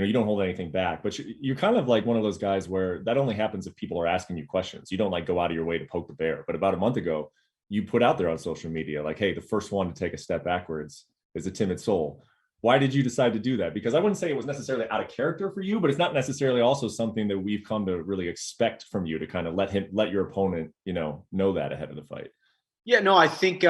you don't hold anything back, but you're kind of like one of those guys where that only happens if people are asking you questions. You don't like go out of your way to poke the bear. But about a month ago, you put out there on social media, like, hey, the first one to take a step backwards is a timid soul. Why did you decide to do that? Because I wouldn't say it was necessarily out of character for you, but it's not necessarily also something that we've come to really expect from you to kind of let your opponent, know that ahead of the fight. Yeah, no, I think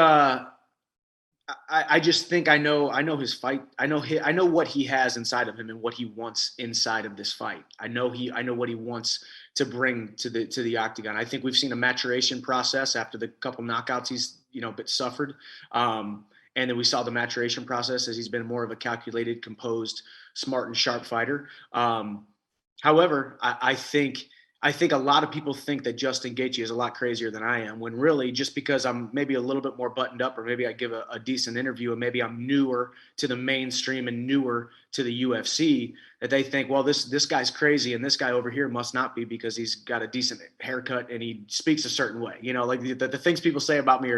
I just think I know his fight. I know what he has inside of him and what he wants inside of this fight. I know what he wants to bring to the octagon. I think we've seen a maturation process after the couple knockouts he's bit suffered. And then we saw the maturation process as he's been more of a calculated, composed, smart and sharp fighter. However, I think a lot of people think that Justin Gaethje is a lot crazier than I am, when really just because I'm maybe a little bit more buttoned up, or maybe I give a decent interview, and maybe I'm newer to the mainstream and newer to the UFC, that they think, well, this guy's crazy and this guy over here must not be, because he's got a decent haircut and he speaks a certain way. Like the things people say about me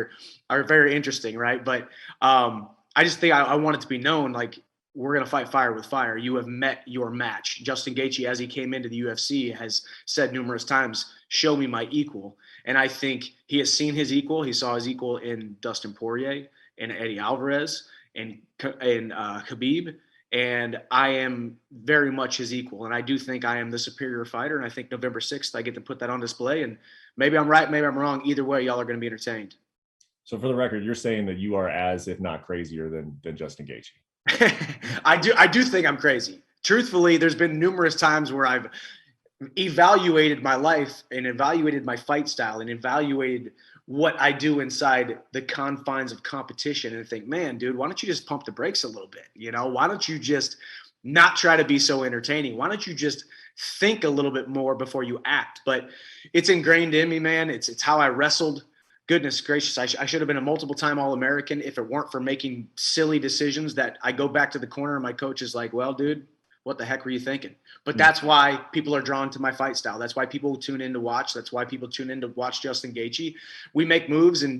are very interesting, right? But I just think I want it to be known, like, we're going to fight fire with fire. You have met your match. Justin Gaethje, as he came into the UFC, has said numerous times, show me my equal. And I think he has seen his equal. He saw his equal in Dustin Poirier and Eddie Alvarez and Khabib. And I am very much his equal. And I do think I am the superior fighter. And I think November 6th, I get to put that on display. And maybe I'm right, maybe I'm wrong. Either way, y'all are going to be entertained. So for the record, you're saying that you are as, if not crazier than Justin Gaethje. I do think I'm crazy. Truthfully, there's been numerous times where I've evaluated my life and evaluated my fight style and evaluated what I do inside the confines of competition, and think, man, dude, why don't you just pump the brakes a little bit? Why don't you just not try to be so entertaining? Why don't you just think a little bit more before you act? But it's ingrained in me, man. It's how I wrestled. Goodness gracious, I should have been a multiple-time All-American if it weren't for making silly decisions that I go back to the corner and my coach is like, well, dude, what the heck were you thinking? But that's why people are drawn to my fight style. That's why people tune in to watch. That's why people tune in to watch Justin Gaethje. We make moves and